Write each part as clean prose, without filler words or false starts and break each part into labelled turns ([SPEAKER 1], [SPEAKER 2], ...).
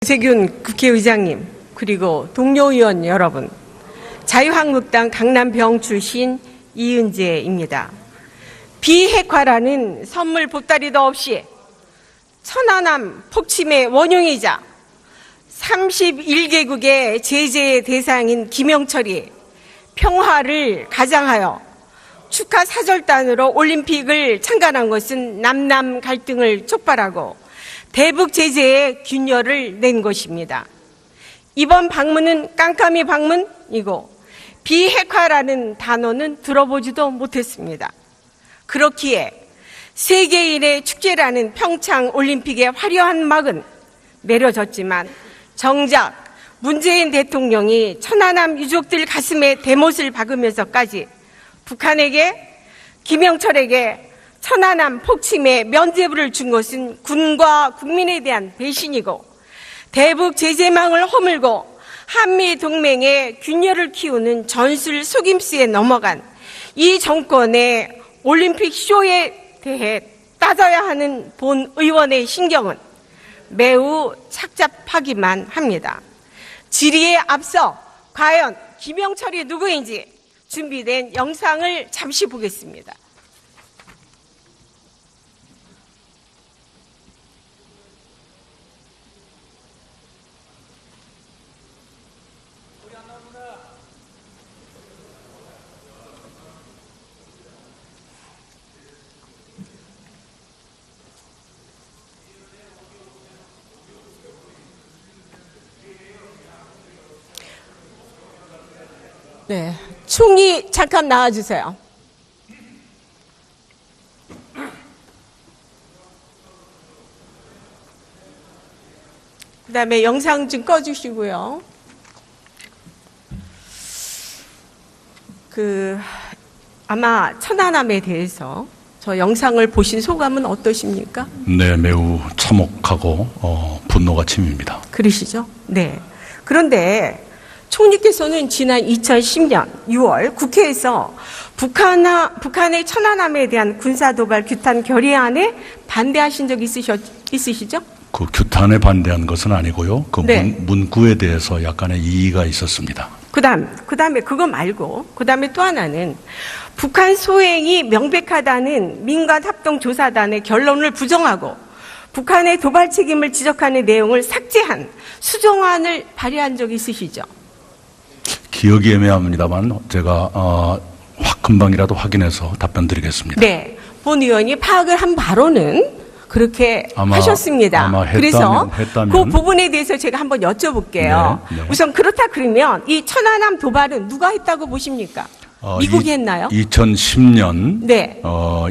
[SPEAKER 1] 유세균 국회의장님, 그리고 동료 의원 여러분, 자유한국당 강남병 출신 이은재입니다. 비핵화라는 선물 보따리도 없이 천안함 폭침의 원흉이자 31개국의 제재의 대상인 김영철이 평화를 가장하여 축하 사절단으로 올림픽을 참관한 것은 남남 갈등을 촉발하고 대북 제재에 균열을 낸 것입니다. 이번 방문은 깜깜이 방문이고 비핵화라는 단어는 들어보지도 못했습니다. 그렇기에 세계인의 축제라는 평창 올림픽의 화려한 막은 내려졌지만 정작 문재인 대통령이 천안함 유족들 가슴에 대못을 박으면서까지 북한에게, 김영철에게 천안함 폭침에 면죄부를 준 것은 군과 국민에 대한 배신이고 대북 제재망을 허물고 한미 동맹의 균열을 키우는 전술 속임수에 넘어간 이 정권의 올림픽 쇼에 대해 따져야 하는 본 의원의 신경은 매우 착잡하기만 합니다. 질의에 앞서 과연 김영철이 누구인지 준비된 영상을 잠시 보겠습니다. 네, 총리 잠깐 나와주세요. 그 다음에 영상 좀 꺼주시고요. 아마 천안함에 대해서 저 영상을 보신 소감은 어떠십니까?
[SPEAKER 2] 네, 매우 참혹하고 분노가 치밉니다.
[SPEAKER 1] 그러시죠? 네. 그런데 총리께서는 지난 2010년 6월 국회에서 북한의 천안함에 대한 군사도발 규탄 결의안에 반대하신 적 있으시죠?
[SPEAKER 2] 그 규탄에 반대한 것은 아니고요. 그
[SPEAKER 1] 네.
[SPEAKER 2] 문구에 대해서 약간의 이의가 있었습니다.
[SPEAKER 1] 그다음에 그거 말고 그다음에 또 하나는 북한 소행이 명백하다는 민간합동조사단의 결론을 부정하고 북한의 도발 책임을 지적하는 내용을 삭제한 수정안을 발의한 적 있으시죠?
[SPEAKER 2] 기억이 애매합니다만 제가 금방이라도 확인해서 답변드리겠습니다.
[SPEAKER 1] 네, 본 의원이 파악을 한 바로는 그렇게 하셨습니다. 그래서 그 부분에 대해서 제가 한번 여쭤볼게요.
[SPEAKER 2] 네, 네.
[SPEAKER 1] 우선 그렇다 그러면 이 천안함 도발은 누가 했다고 보십니까? 미국이 했나요?
[SPEAKER 2] 2010년
[SPEAKER 1] 네.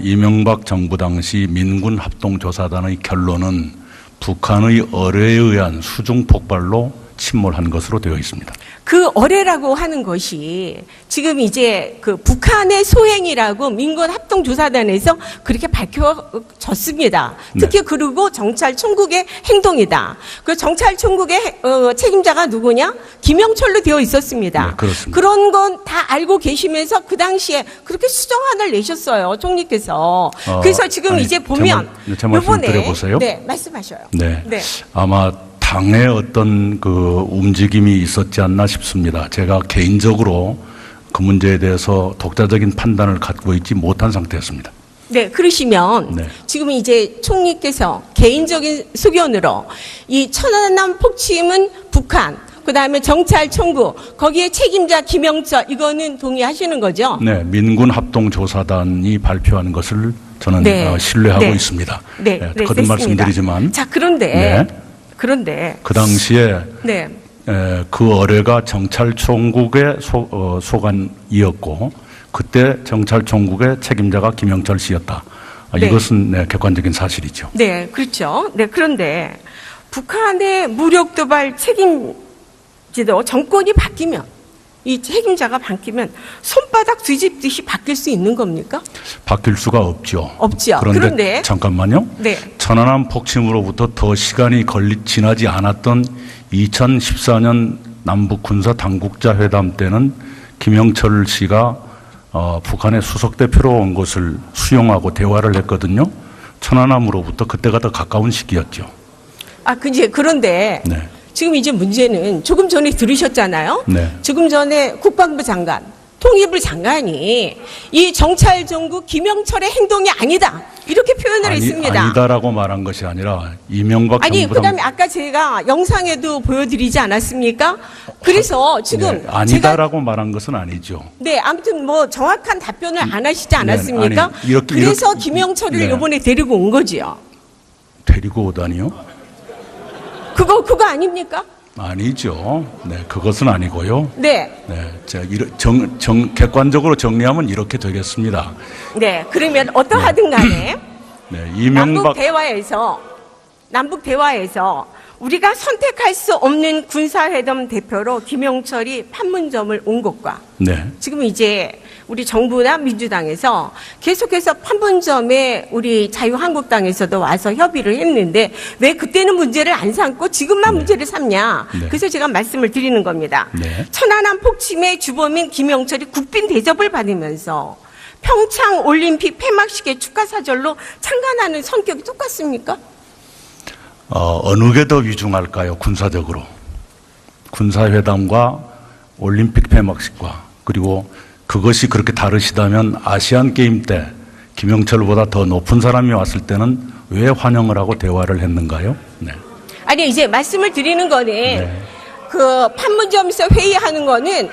[SPEAKER 2] 이명박 정부 당시 민군 합동조사단의 결론은 북한의 어뢰에 의한 수중 폭발로 침몰한 것으로 되어 있습니다.
[SPEAKER 1] 그 어뢰라고 하는 것이 지금 이제 그 북한의 소행이라고 민군 합동조사단에서 그렇게 밝혀졌습니다. 특히
[SPEAKER 2] 네.
[SPEAKER 1] 그리고 정찰 총국의 행동이다. 그 정찰 총국의 책임자가 누구냐? 김영철로 되어 있었습니다.
[SPEAKER 2] 네, 그렇습니다.
[SPEAKER 1] 그런 건 다 알고 계시면서 그 당시에 그렇게 수정안을 내셨어요, 총리께서. 그래서 지금 이제 보면
[SPEAKER 2] 제 말씀 드려보세요.
[SPEAKER 1] 네, 말씀하셔요.
[SPEAKER 2] 네.
[SPEAKER 1] 네.
[SPEAKER 2] 아마 당의 어떤 그 움직임이 있었지 않나 싶습니다. 제가 개인적으로 그 문제에 대해서 독자적인 판단을 갖고 있지 못한 상태였습니다.
[SPEAKER 1] 네, 그러시면
[SPEAKER 2] 네.
[SPEAKER 1] 지금 이제 총리께서 개인적인 소견으로 이 천안함 폭침은 북한, 그다음에 정찰 총구, 거기에 책임자 김영철, 이거는 동의하시는 거죠?
[SPEAKER 2] 네, 민군 합동조사단이 발표한 것을 저는
[SPEAKER 1] 네.
[SPEAKER 2] 신뢰하고
[SPEAKER 1] 네.
[SPEAKER 2] 있습니다.
[SPEAKER 1] 네, 네,
[SPEAKER 2] 거듭 말씀드리지만,
[SPEAKER 1] 자, 그런데
[SPEAKER 2] 그 당시에
[SPEAKER 1] 네.
[SPEAKER 2] 그 어뢰가 정찰총국의 소관이었고 그때 정찰총국의 책임자가 김영철 씨였다.
[SPEAKER 1] 네.
[SPEAKER 2] 이것은 객관적인 사실이죠.
[SPEAKER 1] 네, 그렇죠. 네, 그런데 북한의 무력 도발 책임지도 정권이 바뀌면 이 책임자가 바뀌면 손바닥 뒤집듯이 바뀔 수 있는 겁니까?
[SPEAKER 2] 바뀔 수가 없죠.
[SPEAKER 1] 없죠.
[SPEAKER 2] 그런데 잠깐만요.
[SPEAKER 1] 네.
[SPEAKER 2] 천안함 폭침으로부터 더 시간이 지나지 않았던 2014년 남북 군사 당국자 회담 때는 김영철 씨가 북한의 수석 대표로 온 것을 수용하고 대화를 했거든요. 천안함으로부터 그때가 더 가까운 시기였죠.
[SPEAKER 1] 그런데
[SPEAKER 2] 네.
[SPEAKER 1] 지금 이제 문제는 조금 전에 들으셨잖아요.
[SPEAKER 2] 네.
[SPEAKER 1] 조금 전에 국방부 장관, 통일부 장관이 이 정찰정국 김영철의 행동이 아니다. 이렇게 표현을 했습니다.
[SPEAKER 2] 아니다라고 말한 것이 아니라 이명박
[SPEAKER 1] 아니,
[SPEAKER 2] 정부랑
[SPEAKER 1] 그다음에 아까 제가 영상에도 보여드리지 않았습니까? 그래서 지금
[SPEAKER 2] 네, 아니다라고 말한 것은 아니죠.
[SPEAKER 1] 네, 아무튼 뭐 정확한 답변을 안 하시지 않았습니까?
[SPEAKER 2] 아니, 이렇게,
[SPEAKER 1] 그래서
[SPEAKER 2] 이렇게,
[SPEAKER 1] 김영철을
[SPEAKER 2] 네.
[SPEAKER 1] 이번에 데리고 온 거지요.
[SPEAKER 2] 데리고 오다니요?
[SPEAKER 1] 그거 아닙니까?
[SPEAKER 2] 아니죠. 네, 그것은 아니고요.
[SPEAKER 1] 네.
[SPEAKER 2] 네, 자, 객관적으로 정리하면 이렇게 되겠습니다.
[SPEAKER 1] 네, 그러면 어떠하든 간에
[SPEAKER 2] 네, 이명박
[SPEAKER 1] 남북 대화에서 우리가 선택할 수 없는 군사회담 대표로 김영철이 판문점을 온 것과
[SPEAKER 2] 네,
[SPEAKER 1] 지금 이제 우리 정부나 민주당에서 계속해서 판문점에 우리 자유한국당에서도 와서 협의를 했는데 왜 그때는 문제를 안 삼고 지금만 문제를 삼냐.
[SPEAKER 2] 네.
[SPEAKER 1] 그래서 제가 말씀을 드리는 겁니다.
[SPEAKER 2] 네.
[SPEAKER 1] 천안함 폭침의 주범인 김영철이 국빈 대접을 받으면서 평창 올림픽 폐막식의 축하 사절로 참관하는 성격이 똑같습니까?
[SPEAKER 2] 어느 게 더 위중할까요? 군사적으로. 군사회담과 올림픽 폐막식과 그리고 그것이 그렇게 다르시다면 아시안 게임 때 김영철보다 더 높은 사람이 왔을 때는 왜 환영을 하고 대화를 했는가요? 네.
[SPEAKER 1] 아니 이제 말씀을 드리는 거는
[SPEAKER 2] 네.
[SPEAKER 1] 그 판문점에서 회의하는 거는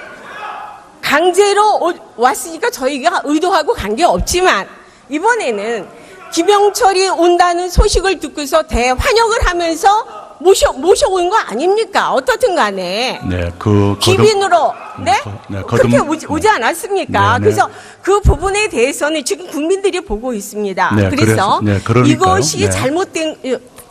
[SPEAKER 1] 강제로 왔으니까 저희가 의도하고 관계 없지만 이번에는 김영철이 온다는 소식을 듣고서 대환영을 하면서 모셔온 거 아닙니까? 어떻든 간에.
[SPEAKER 2] 네,
[SPEAKER 1] 기빈으로, 네?
[SPEAKER 2] 네,
[SPEAKER 1] 그렇게 오지 않았습니까?
[SPEAKER 2] 네, 네.
[SPEAKER 1] 그래서 그 부분에 대해서는 지금 국민들이 보고 있습니다.
[SPEAKER 2] 네,
[SPEAKER 1] 그래서
[SPEAKER 2] 그러니까요.
[SPEAKER 1] 이것이
[SPEAKER 2] 네.
[SPEAKER 1] 잘못된,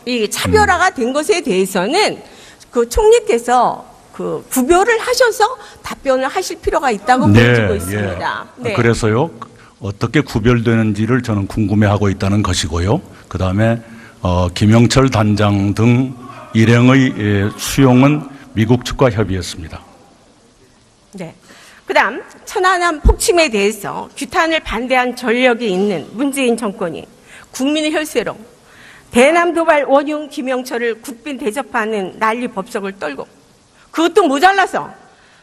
[SPEAKER 1] 이 차별화가 된 것에 대해서는 그 총리께서 그 구별을 하셔서 답변을 하실 필요가 있다고 보여지고 있습니다.
[SPEAKER 2] 네. 그래서요, 어떻게 구별되는지를 저는 궁금해하고 있다는 것이고요. 그 다음에 김영철 단장 등 일행의 수용은 미국 측과 협의했습니다.
[SPEAKER 1] 네. 그다음 천안함 폭침에 대해서 규탄을 반대한 전력이 있는 문재인 정권이 국민의 혈세로 대남 도발 원흉 김영철을 국빈 대접하는 난리 법석을 떨고 그것도 모자라서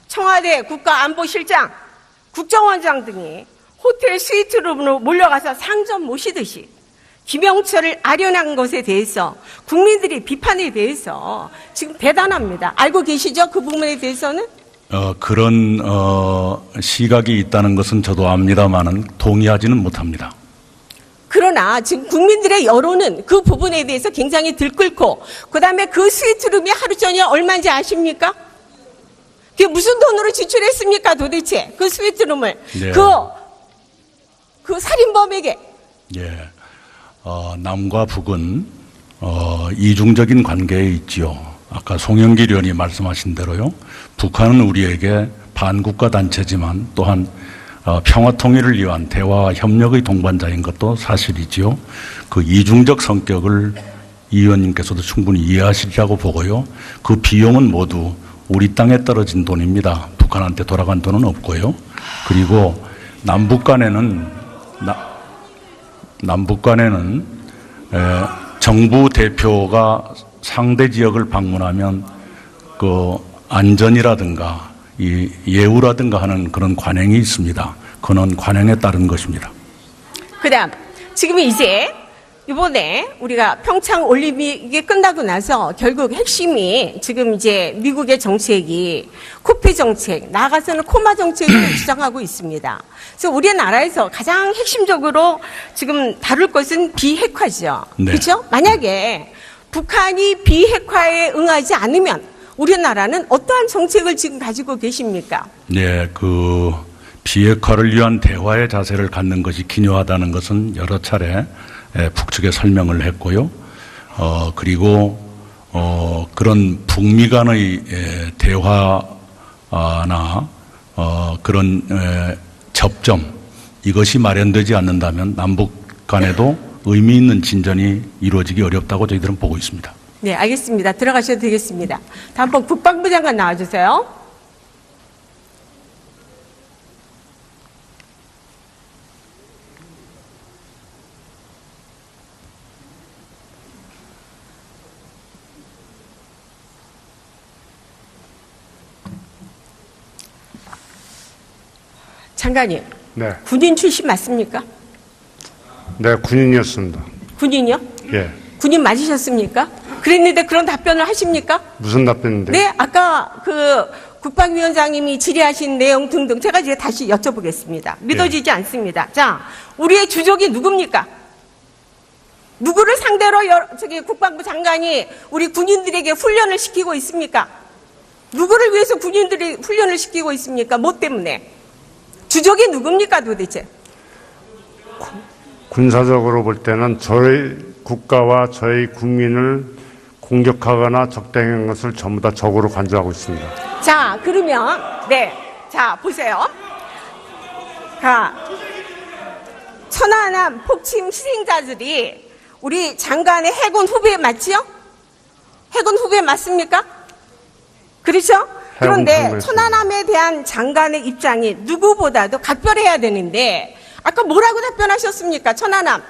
[SPEAKER 1] 청와대 국가안보실장, 국정원장 등이 호텔 스위트룸으로 몰려가서 상점 모시듯이 김영철을 아련한 것에 대해서 국민들이 비판에 대해서 지금 대단합니다. 알고 계시죠? 그 부분에 대해서는?
[SPEAKER 2] 그런 시각이 있다는 것은 저도 압니다만은 동의하지는 못합니다.
[SPEAKER 1] 그러나 지금 국민들의 여론은 그 부분에 대해서 굉장히 들끓고 그다음에 그 스위트룸이 하루 전에 얼마인지 아십니까? 그게 무슨 돈으로 지출했습니까 도대체 그 스위트룸을
[SPEAKER 2] 네.
[SPEAKER 1] 그 살인범에게.
[SPEAKER 2] 예, 남과 북은 이중적인 관계에 있지요. 아까 송영길 의원이 말씀하신 대로요. 북한은 우리에게 반국가 단체지만 또한 평화 통일을 위한 대화와 협력의 동반자인 것도 사실이지요. 그 이중적 성격을 이 의원님께서도 충분히 이해하시리라고 보고요. 그 비용은 모두 우리 땅에 떨어진 돈입니다. 북한한테 돌아간 돈은 없고요. 그리고 남북 간에는 정부 대표가 상대 지역을 방문하면 그 안전이라든가 이 예우라든가 하는 그런 관행이 있습니다. 그는 관행에 따른 것입니다.
[SPEAKER 1] 그다음 지금 이제 이번에 우리가 평창 올림픽이 끝나고 나서 결국 핵심이 지금 이제 미국의 정책이 코피 정책, 나아가서는 코마 정책을 주장하고 있습니다. 그래서 우리나라에서 가장 핵심적으로 지금 다룰 것은 비핵화죠.
[SPEAKER 2] 네.
[SPEAKER 1] 그렇죠? 만약에 북한이 비핵화에 응하지 않으면 우리나라는 어떠한 정책을 지금 가지고 계십니까?
[SPEAKER 2] 네, 그 비핵화를 위한 대화의 자세를 갖는 것이 기묘하다는 것은 여러 차례 북측에 설명을 했고요. 그리고 그런 북미 간의 대화나 그런 접점 이것이 마련되지 않는다면 남북 간에도 의미 있는 진전이 이루어지기 어렵다고 저희들은 보고 있습니다.
[SPEAKER 1] 네, 알겠습니다. 들어가셔도 되겠습니다. 다음번 국방부 장관 나와주세요. 장관님,
[SPEAKER 3] 네,
[SPEAKER 1] 군인 출신 맞습니까?
[SPEAKER 3] 네, 군인이었습니다.
[SPEAKER 1] 군인이요?
[SPEAKER 3] 예,
[SPEAKER 1] 군인 맞으셨습니까? 그랬는데 그런 답변을 하십니까?
[SPEAKER 3] 무슨 답변인데?
[SPEAKER 1] 네, 아까 그 국방위원장님이 질의하신 내용 등등 제가 이제 다시 여쭤보겠습니다. 믿어지지 않습니다. 자, 우리의 주적이 누굽니까? 누구를 상대로 저기 국방부 장관이 우리 군인들에게 훈련을 시키고 있습니까? 누구를 위해서 군인들이 훈련을 시키고 있습니까? 뭐 때문에? 주적이 누굽니까 도대체?
[SPEAKER 3] 군사적으로 볼 때는 저희 국가와 저희 국민을 공격하거나 적대한 것을 전부 다 적으로 간주하고 있습니다.
[SPEAKER 1] 자, 그러면 네, 자 보세요. 자, 천안함 폭침 희생자들이 우리 장관의 해군 후배 맞지요? 해군 후배 맞습니까? 그렇죠? 그런데
[SPEAKER 3] 후배.
[SPEAKER 1] 천안함에 대한 장관의 입장이 누구보다도 각별해야 되는데 아까 뭐라고 답변하셨습니까? 천안함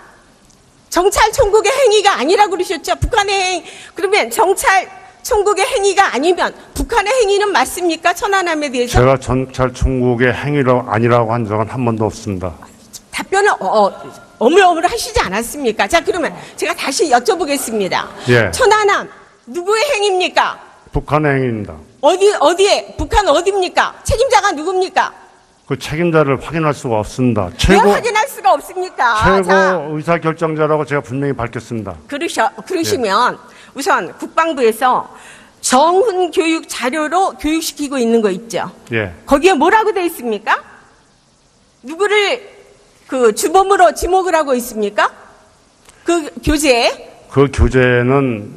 [SPEAKER 1] 정찰 총국의 행위가 아니라고 그러셨죠? 북한의 행위. 그러면 정찰 총국의 행위가 아니면 북한의 행위는 맞습니까? 천안함에 대해서?
[SPEAKER 3] 제가 전찰 총국의 행위로 아니라고 한 적은 한 번도 없습니다.
[SPEAKER 1] 답변을 어물어물 하시지 않았습니까? 자, 그러면 제가 다시 여쭤보겠습니다.
[SPEAKER 3] 예.
[SPEAKER 1] 천안함 누구의 행위입니까?
[SPEAKER 3] 북한의 행위입니다.
[SPEAKER 1] 어디에? 북한 어디입니까? 책임자가 누굽니까?
[SPEAKER 3] 그 책임자를 확인할 수가 없습니다.
[SPEAKER 1] 왜
[SPEAKER 3] 최고
[SPEAKER 1] 확인할 수가 없습니까?
[SPEAKER 3] 최고
[SPEAKER 1] 자,
[SPEAKER 3] 의사 결정자라고 제가 분명히 밝혔습니다.
[SPEAKER 1] 그러시면 우선 국방부에서 정훈 교육 자료로 교육시키고 있는 거 있죠?
[SPEAKER 3] 예,
[SPEAKER 1] 거기에 뭐라고 돼 있습니까? 누구를 그 주범으로 지목을 하고 있습니까? 그 교재에?
[SPEAKER 3] 그 교재는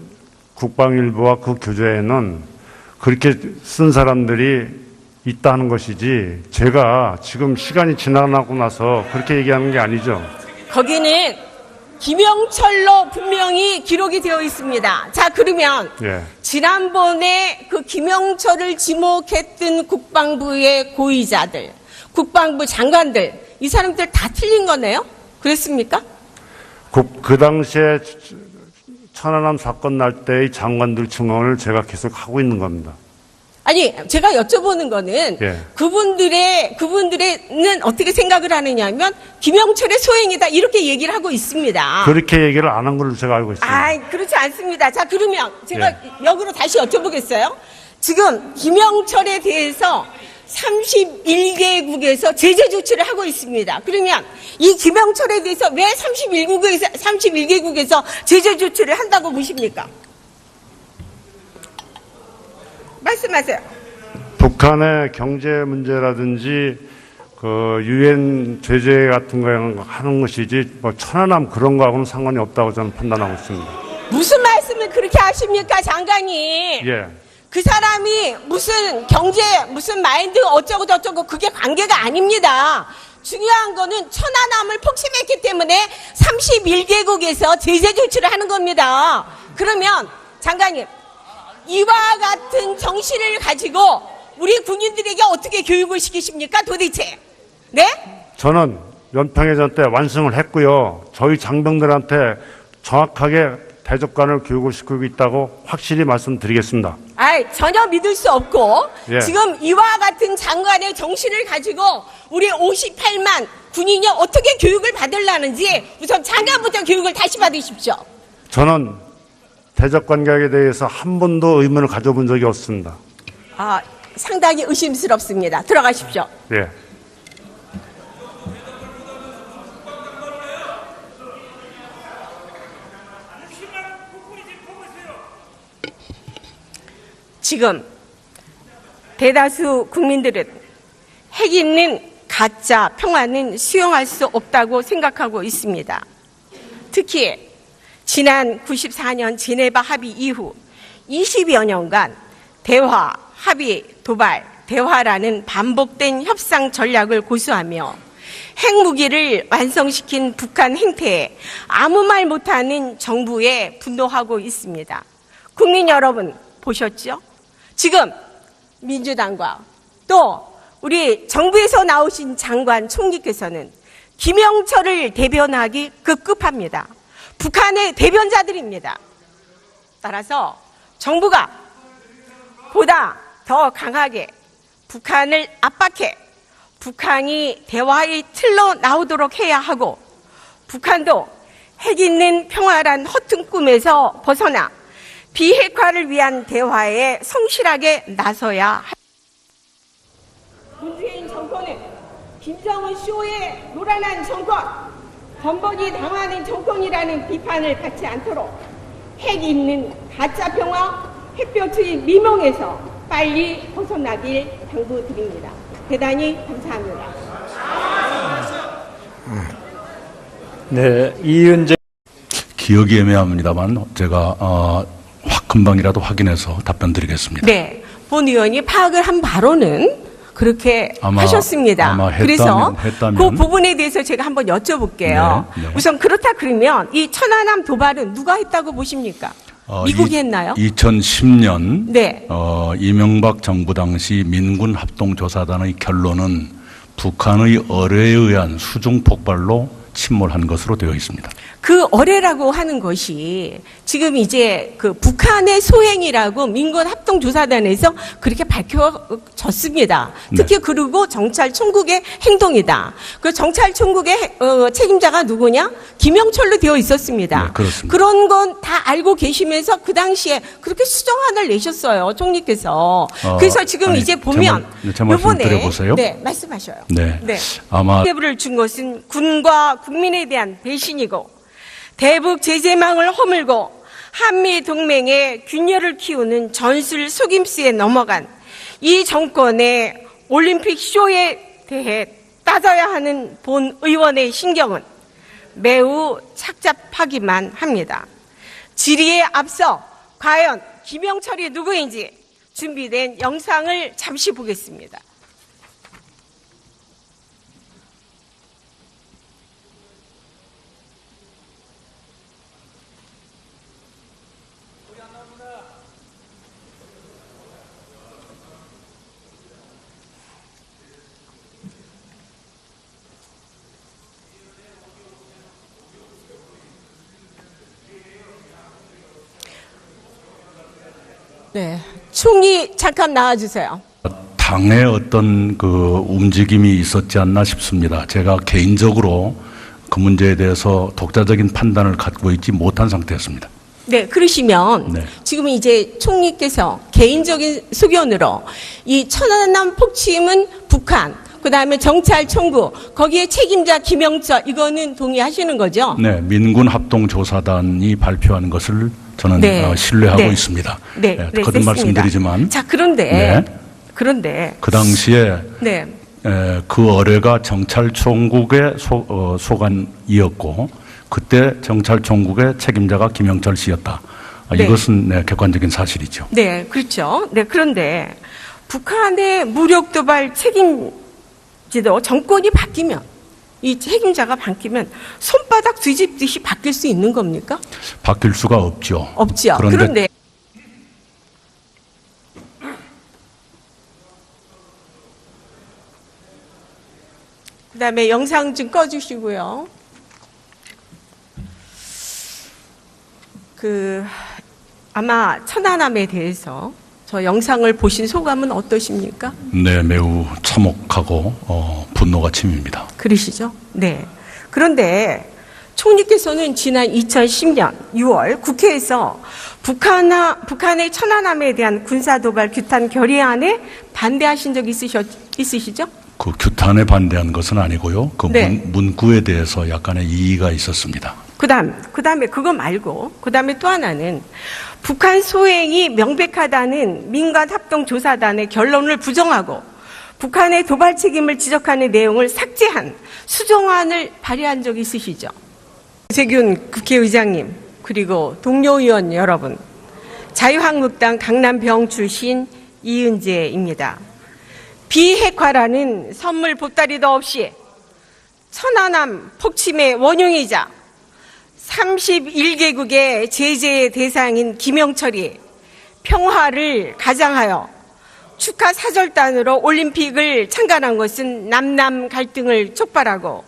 [SPEAKER 3] 국방일보와 그 교재에는 그렇게 쓴 사람들이 있다는 것이지 제가 지금 시간이 지나고 나서 그렇게 얘기하는 게 아니죠.
[SPEAKER 1] 거기는 김영철로 분명히 기록이 되어 있습니다. 자, 그러면
[SPEAKER 3] 예,
[SPEAKER 1] 지난번에 그 김영철을 지목했던 국방부의 고위자들, 국방부 장관들, 이 사람들 다 틀린 거네요? 그랬습니까?
[SPEAKER 3] 그 당시에 천안함 사건 날 때의 장관들 증언을 제가 계속 하고 있는 겁니다.
[SPEAKER 1] 아니, 제가 여쭤보는 거는
[SPEAKER 3] 예.
[SPEAKER 1] 그분들은 어떻게 생각을 하느냐면 김영철의 소행이다 이렇게 얘기를 하고 있습니다.
[SPEAKER 3] 그렇게 얘기를 안 한 걸로 제가 알고 있습니다.
[SPEAKER 1] 아, 그렇지 않습니다. 자, 그러면 제가
[SPEAKER 3] 예.
[SPEAKER 1] 역으로 다시 여쭤보겠어요. 지금 김영철에 대해서 31개국에서 제재 조치를 하고 있습니다. 그러면 이 김영철에 대해서 왜 31개국에서 제재 조치를 한다고 보십니까? 말씀하세요.
[SPEAKER 3] 북한의 경제 문제라든지 그 유엔 제재 같은 거 하는 것이지 뭐 천안함 그런 거하고는 상관이 없다고 저는 판단하고 있습니다.
[SPEAKER 1] 무슨 말씀을 그렇게 하십니까, 장관님?
[SPEAKER 3] 예,
[SPEAKER 1] 그 사람이 무슨 경제, 무슨 마인드 어쩌고 저쩌고 그게 관계가 아닙니다. 중요한 거는 천안함을 폭침했기 때문에 31개국에서 제재 조치를 하는 겁니다. 그러면 장관님, 이와 같은 정신을 가지고 우리 군인들에게 어떻게 교육을 시키십니까, 도대체? 네?
[SPEAKER 3] 저는 연평해전 때 완승을 했고요. 저희 장병들한테 정확하게 대적관을 교육을 시키고 있다고 확실히 말씀드리겠습니다.
[SPEAKER 1] 전혀 믿을 수 없고
[SPEAKER 3] 예.
[SPEAKER 1] 지금 이와 같은 장관의 정신을 가지고 우리 58만 군인이 어떻게 교육을 받으려는지 우선 장관부터 교육을 다시 받으십시오.
[SPEAKER 3] 저는 대적 관계에 대해서 한 번도 의문을 가져본 적이 없습니다.
[SPEAKER 1] 상당히 의심스럽습니다. 들어가십시오.
[SPEAKER 3] 예.
[SPEAKER 1] 지금 대다수 국민들은 핵 있는 가짜 평화는 수용할 수 없다고 생각하고 있습니다. 특히 지난 94년 제네바 합의 이후 20여 년간 대화, 합의, 도발, 대화라는 반복된 협상 전략을 고수하며 핵무기를 완성시킨 북한 행태에 아무 말 못하는 정부에 분노하고 있습니다. 국민 여러분 보셨죠? 지금 민주당과 또 우리 정부에서 나오신 장관 총리께서는 김영철을 대변하기 급급합니다. 북한의 대변자들입니다. 따라서 정부가 보다 더 강하게 북한을 압박해 북한이 대화의 틀로 나오도록 해야 하고, 북한도 핵 있는 평화란 허튼 꿈에서 벗어나 비핵화를 위한 대화에 성실하게 나서야 합니다. 문재인 정권은 김정은 쇼에 노란한 정권, 번복이 당하는 정권이라는 비판을 받지 않도록 핵 있는 가짜 평화, 햇볕의 미몽에서 빨리 벗어나길 당부드립니다. 대단히 감사합니다.
[SPEAKER 4] 네, 이은재.
[SPEAKER 2] 기억이 애매합니다만 제가 금방이라도 확인해서 답변 드리겠습니다.
[SPEAKER 1] 네, 본 의원이 파악을 한 바로는 그렇게 하셨습니다.
[SPEAKER 2] 아마
[SPEAKER 1] 그래서
[SPEAKER 2] 했다면.
[SPEAKER 1] 그 부분에 대해서 제가 한번 여쭤볼게요.
[SPEAKER 2] 네, 네.
[SPEAKER 1] 우선 그렇다 그러면 이 천안함 도발은 누가 했다고 보십니까? 미국이 했나요?
[SPEAKER 2] 2010년
[SPEAKER 1] 네.
[SPEAKER 2] 이명박 정부 당시 민군 합동조사단의 결론은 북한의 어뢰에 의한 수중 폭발로 침몰한 것으로 되어 있습니다.
[SPEAKER 1] 그 어뢰라고 하는 것이 지금 이제 그 북한의 소행이라고 민군 합동조사단에서 그렇게 밝혀졌습니다. 특히 그리고 정찰 총국의 행동이다. 그 정찰 총국의 책임자가 누구냐? 김영철로 되어 있었습니다.
[SPEAKER 2] 네, 그렇습니다.
[SPEAKER 1] 그런 건 다 알고 계시면서 그 당시에 그렇게 수정안을 내셨어요, 총리께서. 그래서 지금 이제 보면
[SPEAKER 2] 제 말씀 드려보세요.
[SPEAKER 1] 네, 말씀하셔요.
[SPEAKER 2] 네,
[SPEAKER 1] 네.
[SPEAKER 2] 아마
[SPEAKER 1] 대부를 준 것은 군과 국민에 대한 배신이고 대북 제재망을 허물고 한미 동맹의 균열을 키우는 전술 속임수에 넘어간 이 정권의 올림픽 쇼에 대해 따져야 하는 본 의원의 신경은 매우 착잡하기만 합니다. 질의에 앞서 과연 김영철이 누구인지 준비된 영상을 잠시 보겠습니다. 네, 총리 잠깐 나와주세요.
[SPEAKER 2] 당의 어떤 그 움직임이 있었지 않나 싶습니다. 제가 개인적으로 그 문제에 대해서 독자적인 판단을 갖고 있지 못한 상태였습니다.
[SPEAKER 1] 네, 그러시면
[SPEAKER 2] 네.
[SPEAKER 1] 지금 이제 총리께서 개인적인 소견으로 이 천안함 폭침은 북한, 그다음에 정찰 총구, 거기에 책임자 김영철, 이거는 동의하시는 거죠?
[SPEAKER 2] 네, 민군 합동조사단이 발표한 것을 저는
[SPEAKER 1] 네.
[SPEAKER 2] 신뢰하고
[SPEAKER 1] 네.
[SPEAKER 2] 있습니다.
[SPEAKER 1] 네,
[SPEAKER 2] 거듭
[SPEAKER 1] 됐습니다.
[SPEAKER 2] 말씀드리지만
[SPEAKER 1] 자, 그런데
[SPEAKER 2] 그 당시에
[SPEAKER 1] 네.
[SPEAKER 2] 그 어뢰가 정찰총국의 소관이었고 그때 정찰총국의 책임자가 김영철 씨였다.
[SPEAKER 1] 네.
[SPEAKER 2] 이것은 객관적인 사실이죠.
[SPEAKER 1] 네, 그렇죠. 네, 그런데 북한의 무력 도발 책임지도 정권이 바뀌면, 이 책임자가 바뀌면 손바닥 뒤집듯이 바뀔 수 있는 겁니까?
[SPEAKER 2] 바뀔 수가 없죠.
[SPEAKER 1] 없죠.
[SPEAKER 2] 그런데
[SPEAKER 1] 그다음에 영상 좀 꺼주시고요. 아마 천안함에 대해서 저 영상을 보신 소감은 어떠십니까?
[SPEAKER 2] 네, 매우 참혹하고 분노가 침입니다.
[SPEAKER 1] 그러시죠? 네. 그런데 총리께서는 지난 2010년 6월 국회에서 북한의 천안함에 대한 군사도발 규탄 결의안에 반대하신 적 있으시죠?
[SPEAKER 2] 그 규탄에 반대한 것은 아니고요. 그
[SPEAKER 1] 네.
[SPEAKER 2] 문구에 대해서 약간의 이의가 있었습니다.
[SPEAKER 1] 그다음에 그거 말고 그다음에 또 하나는 북한 소행이 명백하다는 민간 합동 조사단의 결론을 부정하고 북한의 도발 책임을 지적하는 내용을 삭제한 수정안을 발의한 적 있으시죠? 세균 국회의장님, 그리고 동료 의원 여러분, 자유한국당 강남병 출신 이은재입니다. 비핵화라는 선물 보따리도 없이 천안함 폭침의 원흉이자 31개국의 제재의 대상인 김영철이 평화를 가장하여 축하 사절단으로 올림픽을 참관한 것은 남남 갈등을 촉발하고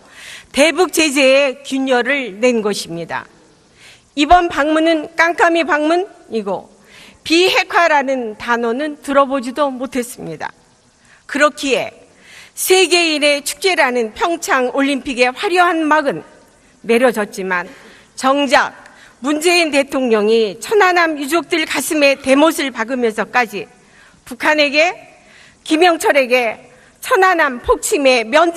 [SPEAKER 1] 대북 제재에 균열을 낸 것입니다. 이번 방문은 깜깜이 방문이고 비핵화라는 단어는 들어보지도 못했습니다. 그렇기에 세계인의 축제라는 평창 올림픽의 화려한 막은 내려졌지만 정작 문재인 대통령이 천안함 유족들 가슴에 대못을 박으면서까지 북한에게 김영철에게 천안함 폭침의 면죄